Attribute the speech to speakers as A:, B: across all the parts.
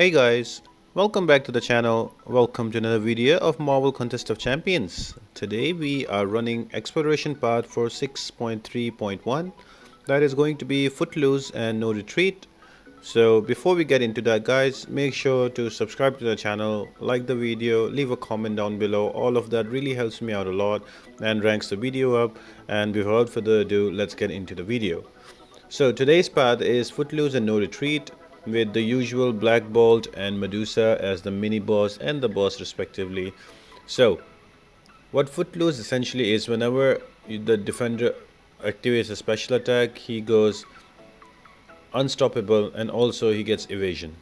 A: Hey guys, welcome back to the channel. Welcome to another video of Marvel Contest of Champions. Today we are running exploration path for 6.3.1. That is going to be Footloose and No Retreat. So before we get into that guys, make sure to subscribe to the channel, like the video, leave a comment down below. All of that really helps me out a lot and ranks the video up. And without further ado, let's get into the video. So today's path is Footloose and No Retreat, with the usual Blackbolt and Medusa as the mini boss and the boss respectively. So what Footloose essentially is, whenever the defender activates a special attack, he goes unstoppable and also he gets evasion.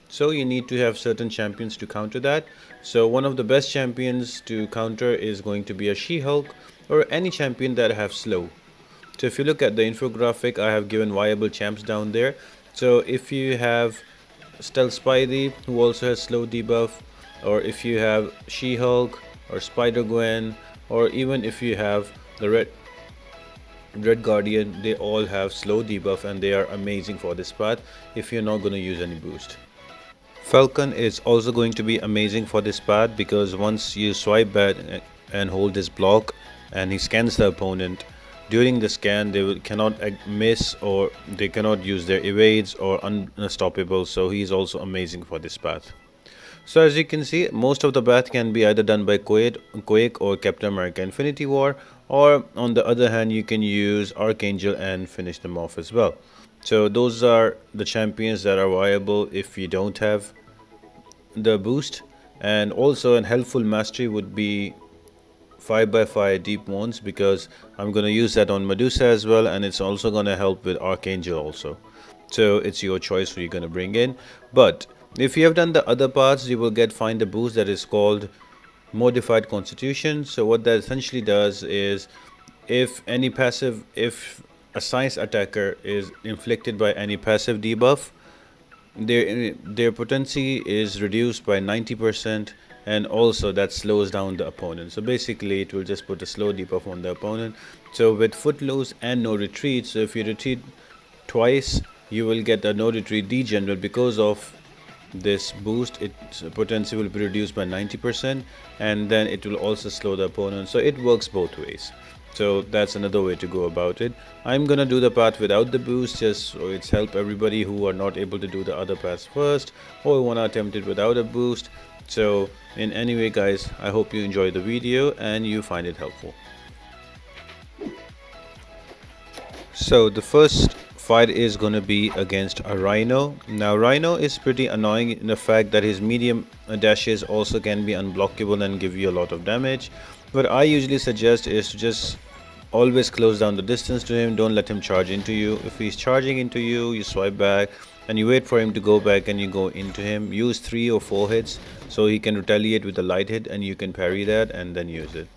A: So you need to have certain champions to counter that. So one of the best champions to counter is going to be a She-Hulk or any champion that have slow. So if you look at the infographic, I have given viable champs down there. So if you have Stealth Spidey, who also has slow debuff, or if you have She-Hulk or Spider-Gwen, or even if you have the Red Guardian, they all have slow debuff and they are amazing for this path if you're not going to use any boost. Falcon is also going to be amazing for this path because once you swipe back and hold this block and he scans the opponent, during the scan cannot miss, or they cannot use their evades or unstoppable, so he is also amazing for this path. So as you can see, most of the path can be either done by Quake or Captain America Infinity War, or on the other hand you can use Archangel and finish them off as well. So those are the champions that are viable if you don't have the boost. And also an helpful mastery would be 5x5 deep wounds, because I'm going to use that on Medusa as well, and it's also going to help with Archangel also. So it's your choice who you're going to bring in. But if you have done the other parts, you will find a boost that is called Modified Constitution. So what that essentially does is, if a science attacker is inflicted by any passive debuff, their potency is reduced by 90%, and also that slows down the opponent. So basically it will just put a slow debuff on the opponent. So with Footloose and No Retreat, so if you retreat twice, you will get a No Retreat degenerate. Because of this boost, its potency will be reduced by 90%, and then it will also slow the opponent. So it works both ways. So that's another way to go about it. I'm gonna do the path without the boost, just so it's help everybody who are not able to do the other paths first, or wanna attempt it without a boost. So in any way guys, I hope you enjoy the video and you find it helpful. So the first fight is going to be against a Rhino. Now Rhino is pretty annoying in the fact that his medium dashes also can be unblockable and give you a lot of damage. What I usually suggest is to just always close down the distance to him. Don't let him charge into you. If he's charging into you, you swipe back and you wait for him to go back and you go into him. Use 3 or 4 hits so he can retaliate with a light hit and you can parry that and then use it.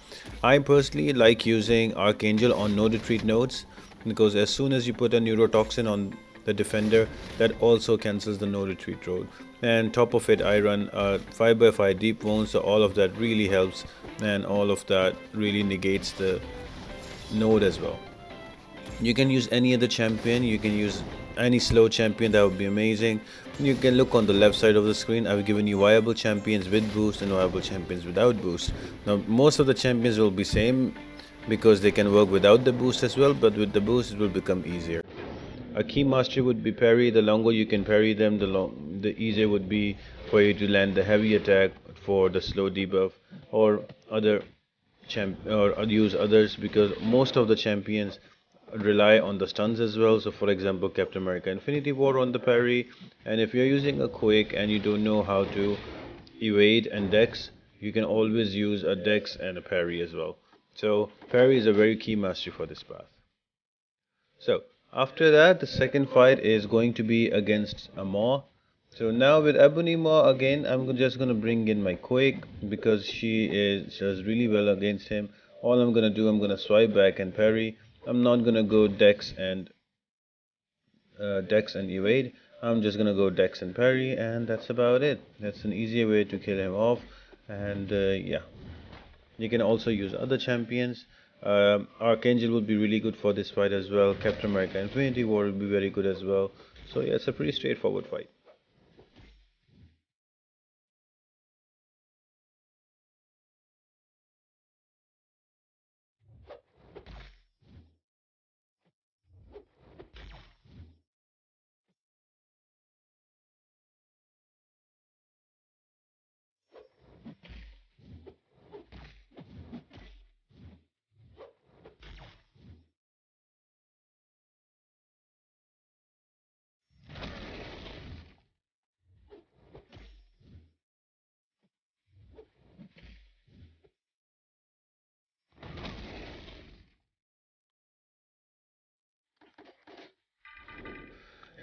A: I personally like using Archangel on no retreat nodes, because as soon as you put a neurotoxin on the defender, that also cancels the no retreat road. And top of it, I run 5x5 deep wounds, so all of that really helps, and all of that really negates the node as well. You can use any other champion, you can use any slow champion, that would be amazing. You can look on the left side of the screen. I've given you viable champions with boost and viable champions without boost. Now most of the champions will be same, because they can work without the boost as well, but with the boost it will become easier. A key mastery would be parry. The longer you can parry them, the easier would be for you to land the heavy attack for the slow debuff, or other or use others, because most of the champions rely on the stuns as well. So for example, Captain America Infinity War on the parry, and if you're using a Quake and you don't know how to evade and dex, you can always use a dex and a parry as well. So parry is a very key mastery for this path. So after that, the second fight is going to be against a Maw. So now with Ebony Maw again, I'm just gonna bring in my Quake, because she does really well against him. All I'm gonna do, I'm gonna swipe back and parry. I'm not gonna go dex and evade. I'm just gonna go dex and parry, and that's about it. That's an easier way to kill him off. And yeah. You can also use other champions. Archangel would be really good for this fight as well. Captain America Infinity War will be very good as well. So yeah, it's a pretty straightforward fight.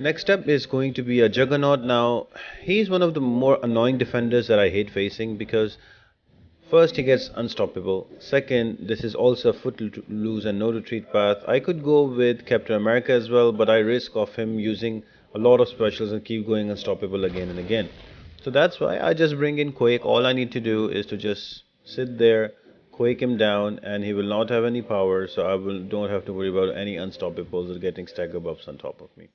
A: Next up is going to be a Juggernaut. Now, he's one of the more annoying defenders that I hate facing because first, he gets unstoppable. Second, this is also a footloose and no retreat path. I could go with Captain America as well, but I risk of him using a lot of specials and keep going unstoppable again and again. So that's why I just bring in Quake. All I need to do is to just sit there, Quake him down, and he will not have any power. So I will don't have to worry about any unstoppables or getting stagger buffs on top of me.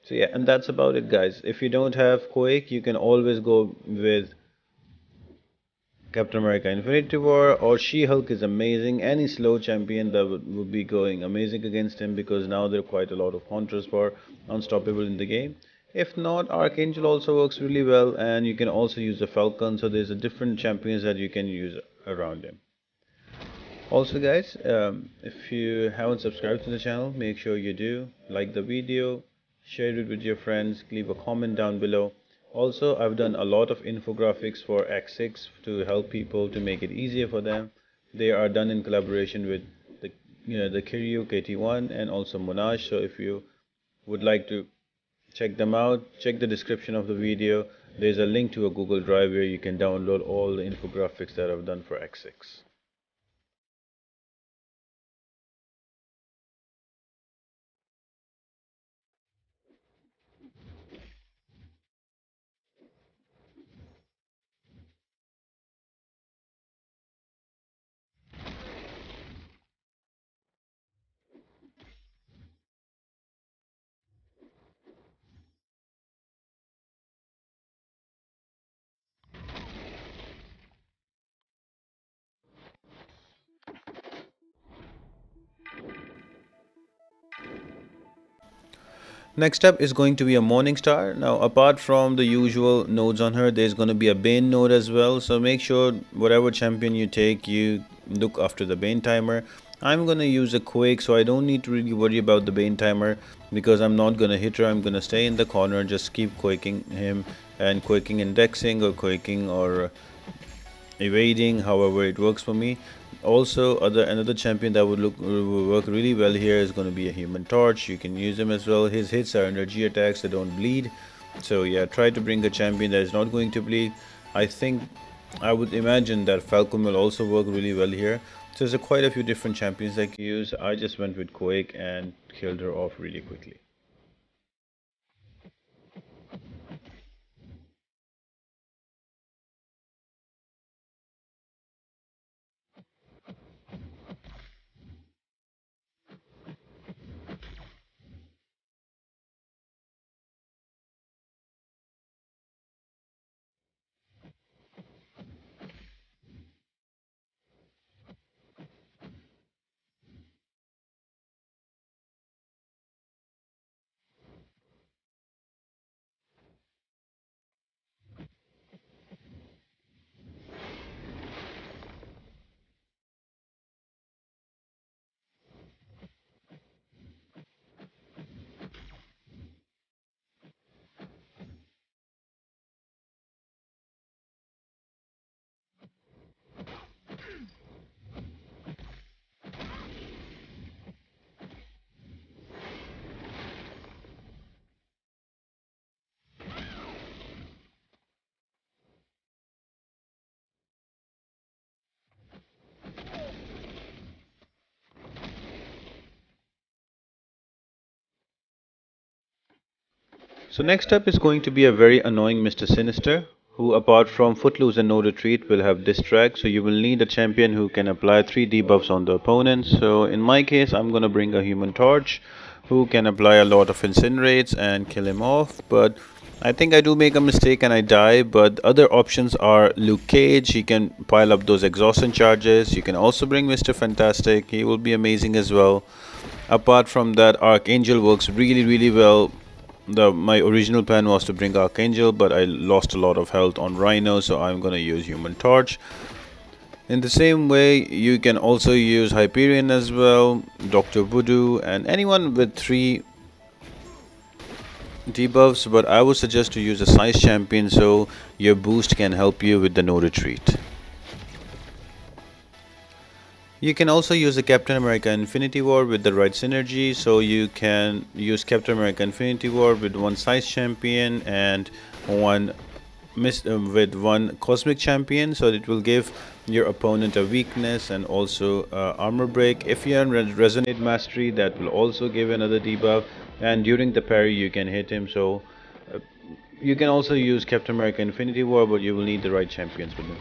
A: So yeah, and that's about it, guys. If you don't have Quake, you can always go with Captain America Infinity War or She-Hulk is amazing. Any slow champion that would be going amazing against him because now there are quite a lot of counters for unstoppable in the game. If not, Archangel also works really well and you can also use the Falcon, so there's a different champions that you can use around him. Also guys, if you haven't subscribed to the channel, make sure you do. Like the video, share it with your friends, leave a comment down below. Also, I've done a lot of infographics for Act 6 to help people to make it easier for them. They are done in collaboration with the Kiryu KT1 and also Monash. So if you would like to check them out, check the description of the video. There's a link to a Google Drive where you can download all the infographics that I've done for Act 6. Next up is going to be a Morning Star. Now, apart from the usual nodes on her, there's going to be a Bane node as well. So make sure whatever champion you take, you look after the Bane timer. I'm going to use a Quake, so I don't need to really worry about the Bane timer because I'm not going to hit her. I'm going to stay in the corner, just keep quaking him and quaking indexing or quaking or evading, however it works for me. Also, another champion that would work really well here is going to be a Human Torch. You can use him as well. His hits are energy attacks, they don't bleed. So yeah, try to bring a champion that is not going to bleed. I would imagine that Falcon will also work really well here. So there's quite a few different champions I can use. I just went with Quake and killed her off really quickly. So next up is going to be a very annoying Mr. Sinister, who apart from Footloose and No Retreat will have Distract, so you will need a champion who can apply 3 debuffs on the opponent. So in my case, I'm gonna bring a Human Torch, who can apply a lot of Incinerates and kill him off, but I think I do make a mistake and I die, but other options are Luke Cage. He can pile up those exhaustion charges. You can also bring Mr. Fantastic, he will be amazing as well. Apart from that, Archangel works really well. My original plan was to bring Archangel, but I lost a lot of health on Rhino, so I'm gonna use Human Torch. In the same way, you can also use Hyperion as well, Dr. Voodoo, and anyone with 3 debuffs, but I would suggest to use a size champion so your boost can help you with the no retreat. You can also use the Captain America Infinity War with the right synergy. So you can use Captain America Infinity War with one Size Champion and one with one Cosmic Champion. So it will give your opponent a weakness and also armor break. If you are in Resonate Mastery, that will also give another debuff. And during the parry, you can hit him. So you can also use Captain America Infinity War, but you will need the right champions with him.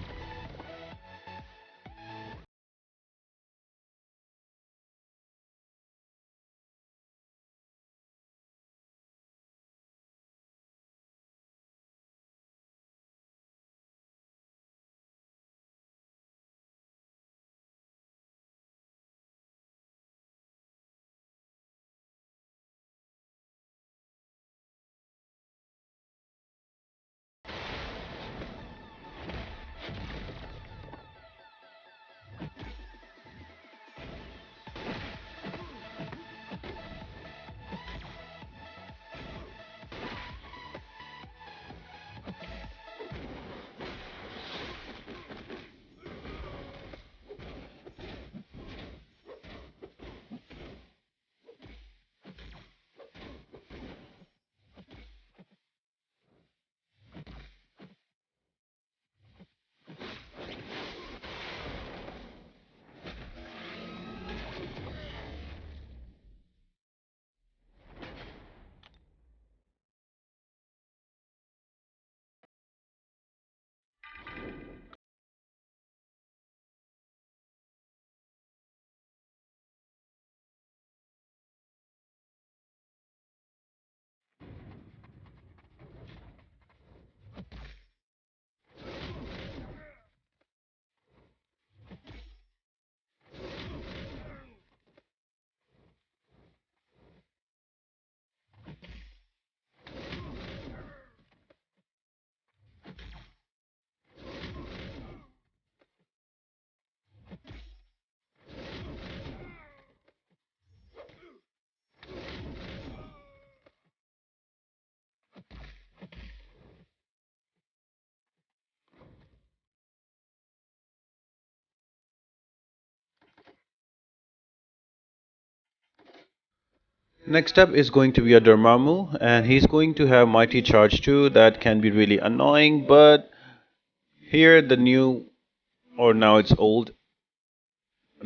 A: Next up is going to be a Dormammu, and he's going to have Mighty Charge too. That can be really annoying, but here the new, or now it's old,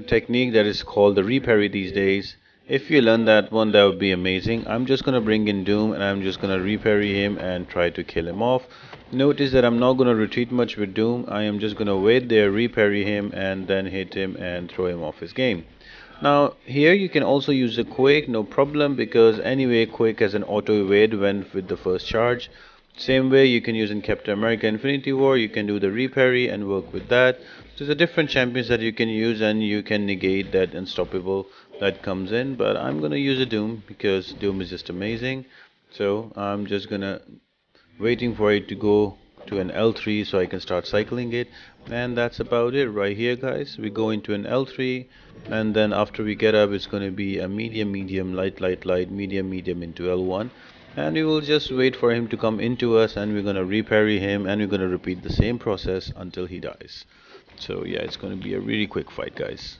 A: technique that is called the reparry these days. If you learn that one, that would be amazing. I'm just gonna bring in Doom and I'm just gonna reparry him and try to kill him off. Notice that I'm not gonna retreat much with Doom. I am just gonna wait there, reparry him, and then hit him and throw him off his game. Now here you can also use a Quake, no problem, because anyway Quake has an auto evade when with the first charge. Same way you can use in Captain America Infinity War, you can do the reparry and work with that. So there's a different champions that you can use and you can negate that unstoppable that comes in. But I'm gonna use a Doom because Doom is just amazing. So I'm just gonna waiting for it to go to an L3 so I can start cycling it, and that's about it right here guys. We go into an L3 and then after we get up it's going to be a medium medium light light light medium medium into L1, and we will just wait for him to come into us and we're going to reparry him and we're going to repeat the same process until he dies. So yeah, it's going to be a really quick fight guys.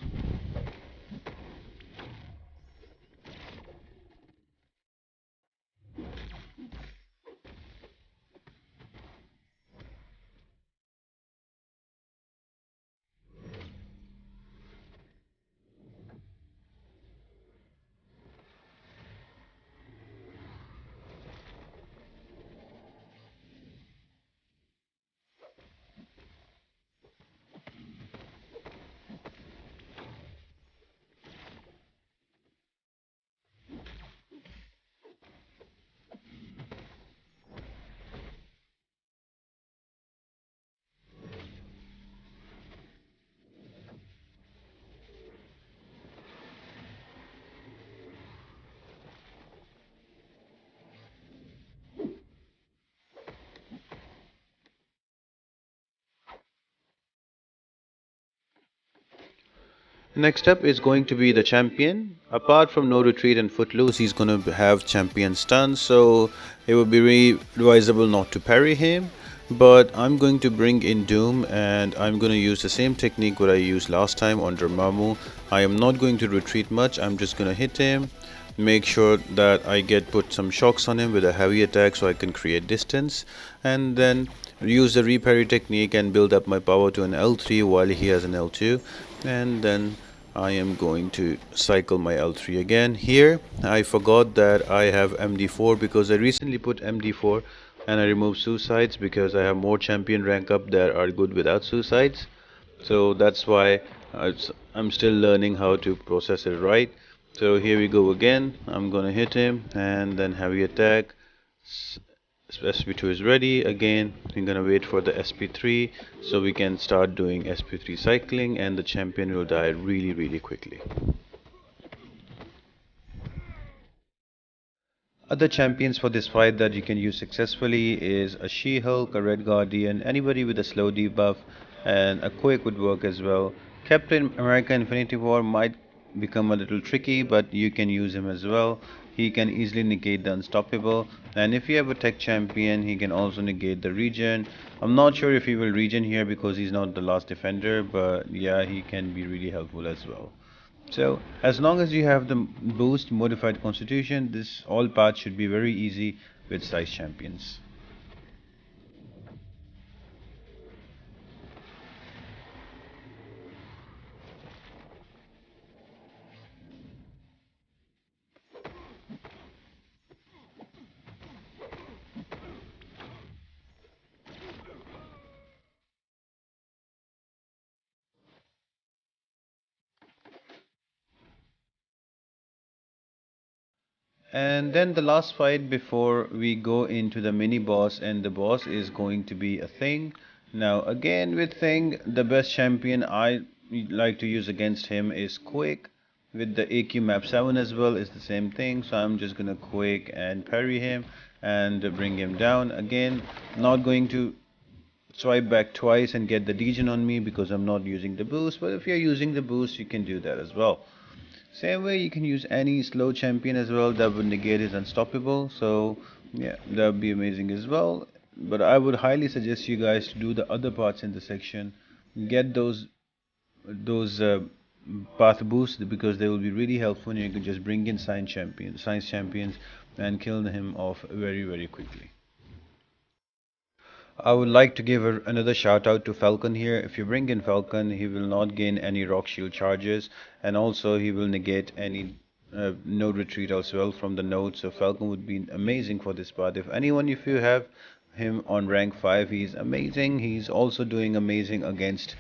A: Next up is going to be the champion. Apart from no retreat and Footloose, he's going to have champion stun, so it would be really advisable not to parry him. But I'm going to bring in Doom, and I'm going to use the same technique what I used last time on Dormammu. I am not going to retreat much. I'm just going to hit him, make sure that I get put some shocks on him with a heavy attack so I can create distance, and then use the reparry technique and build up my power to an L3 while he has an L2, and then I am going to cycle my L3 again. Here I forgot that I have MD4 because I recently put MD4 and I removed suicides because I have more champion rank up that are good without suicides. So that's why I'm still learning how to process it right. So here we go again. I'm gonna hit him and then heavy attack. SP2 is ready. Again, we're gonna wait for the SP3 so we can start doing SP3 cycling, and the champion will die really quickly. Other champions for this fight that you can use successfully is a She-Hulk, a Red Guardian, anybody with a slow debuff, and a Quake would work as well. Captain America Infinity War might become a little tricky, but you can use him as well. He can easily negate the Unstoppable, and if you have a tech champion, he can also negate the regen. I'm not sure if he will regen here because he's not the last defender, but yeah, he can be really helpful as well. So as long as you have the boost modified constitution, this all path should be very easy with size champions. And then the last fight before we go into the mini boss, and the boss is going to be a Thing. Now again with Thing, the best champion I like to use against him is Quake. With the AQ map 7 as well is the same thing, so I'm just gonna Quake and parry him and bring him down. Again, not going to swipe back twice and get the degen on me because I'm not using the boost, but if you're using the boost you can do that as well. Same way you can use any slow champion as well that would negate his unstoppable, so yeah, that would be amazing as well. But I would highly suggest you guys to do the other parts in the section, get those path boosts because they will be really helpful, and you can just bring in science champions and kill him off very quickly. I would like to give another shout out to Falcon here. If you bring in Falcon, he will not gain any rock shield charges, and also he will negate any node retreat as well from the node. So Falcon would be amazing for this part. If you have him on rank 5, he's amazing. He's also doing amazing against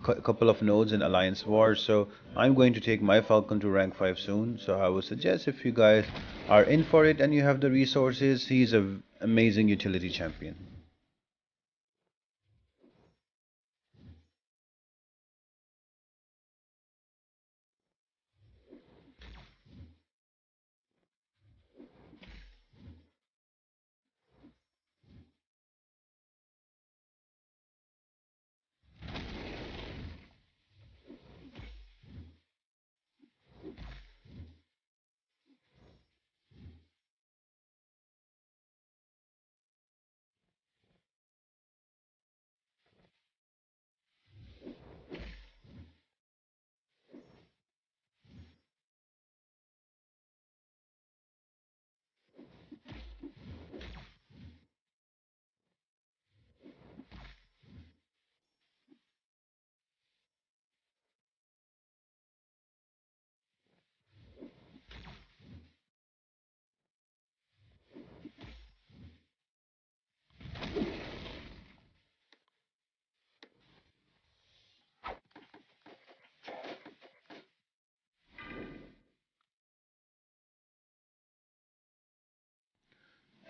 A: a couple of nodes in Alliance Wars. So I'm going to take my Falcon to rank 5 soon. So I would suggest if you guys are in for it and you have the resources, he's an amazing utility champion.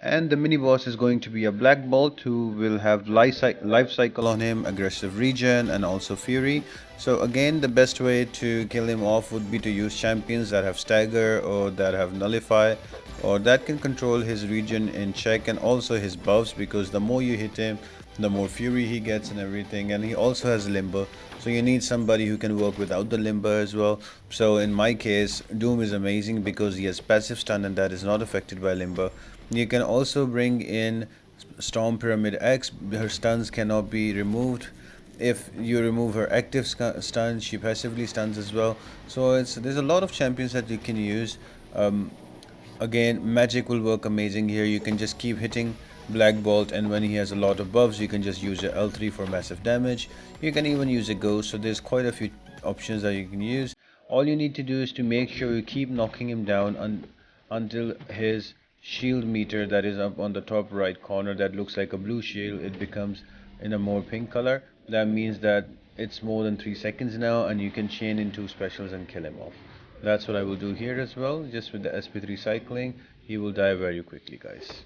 A: And the mini boss is going to be a Blackbolt who will have life cycle on him, aggressive regen, and also fury. So again, the best way to kill him off would be to use champions that have stagger or that have nullify or that can control his regen in check, and also his buffs, because the more you hit him, the more fury he gets and everything. And he also has limber, so you need somebody who can work without the limber as well. So in my case, Doom is amazing because he has passive stun and that is not affected by limber. You can also bring in Storm Pyramid X. Her stuns cannot be removed. If you remove her active stun, she passively stuns as well. So there's a lot of champions that you can use. Again, magic will work amazing here. You can just keep hitting Blackbolt, and when he has a lot of buffs, you can just use your L3 for massive damage. You can even use a ghost, so there's quite a few options that you can use. All you need to do is to make sure you keep knocking him down until his shield meter, that is up on the top right corner, that looks like a blue shield, it becomes in a more pink color. That means that it's more than 3 seconds now, and you can chain in 2 specials and kill him off. That's what I will do here as well. Just with the SP3 cycling, he will die very quickly, guys.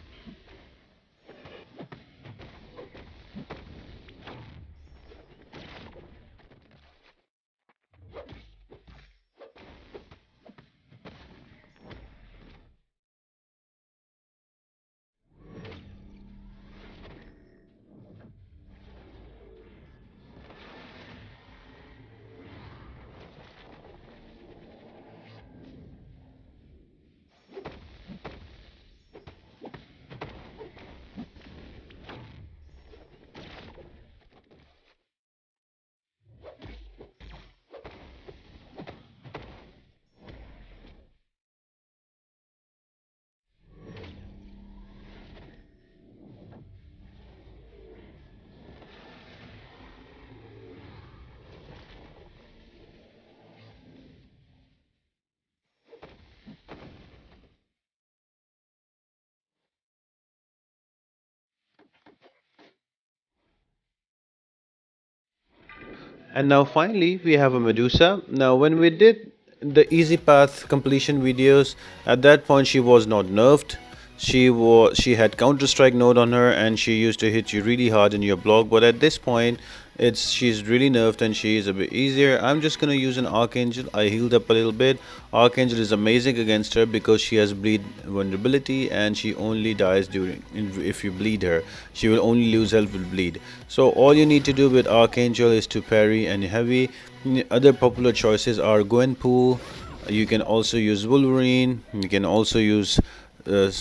A: And now finally we have a Medusa. Now when we did the easy path completion videos, at that point she was not nerfed. She had Counter Strike node on her, and she used to hit you really hard in your block, but at this point she's really nerfed and she is a bit easier. I'm just gonna use an Archangel. I healed up a little bit. Archangel is amazing against her because she has bleed vulnerability, and she only dies during if you bleed her. She will only lose health with bleed. So all you need to do with Archangel is to parry and heavy. Other popular choices are Gwenpool. You can also use Wolverine. You can also use uh,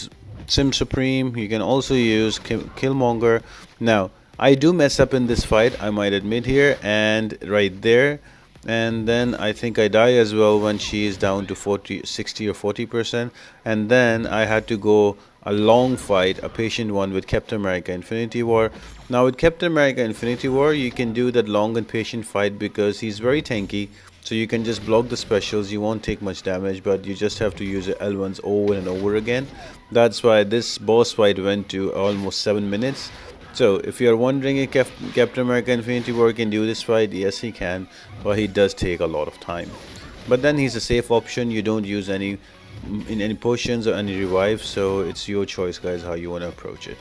A: Sim Supreme. You can also use Killmonger. Now, I do mess up in this fight, I might admit here, and right there. And then I think I die as well when she is down to 40, 60 or 40%. And then I had to go a long fight, a patient one with Captain America Infinity War. Now with Captain America Infinity War, you can do that long and patient fight because he's very tanky. So you can just block the specials, you won't take much damage, but you just have to use the L1s over and over again. That's why this boss fight went to almost 7 minutes. So if you are wondering if Captain America Infinity War can do this fight, yes he can, but he does take a lot of time. But then he's a safe option. You don't use any in any potions or any revives, so it's your choice guys how you want to approach it.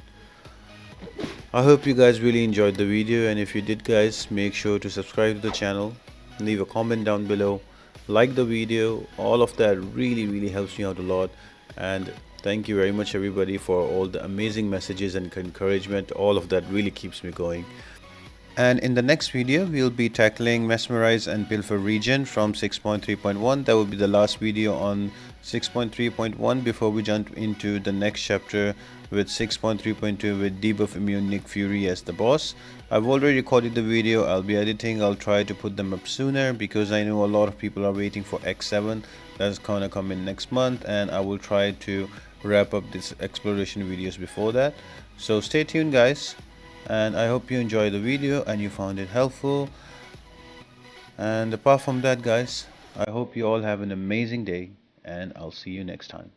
A: I hope you guys really enjoyed the video, and if you did guys, make sure to subscribe to the channel, leave a comment down below, like the video. All of that really helps me out a lot, and thank you very much everybody for all the amazing messages and encouragement. All of that really keeps me going. And in the next video, we'll be tackling Mesmerize and Pilfer region from 6.3.1. That will be the last video on 6.3.1 before we jump into the next chapter with 6.3.2 with Debuff Immune Nick Fury as the boss. I've already recorded the video. I'll be editing. I'll try to put them up sooner because I know a lot of people are waiting for X7. That's gonna come in next month, and I will try to wrap up this exploration videos before that. So stay tuned guys, and I hope you enjoyed the video and you found it helpful. And apart from that guys, I hope you all have an amazing day, and I'll see you next time.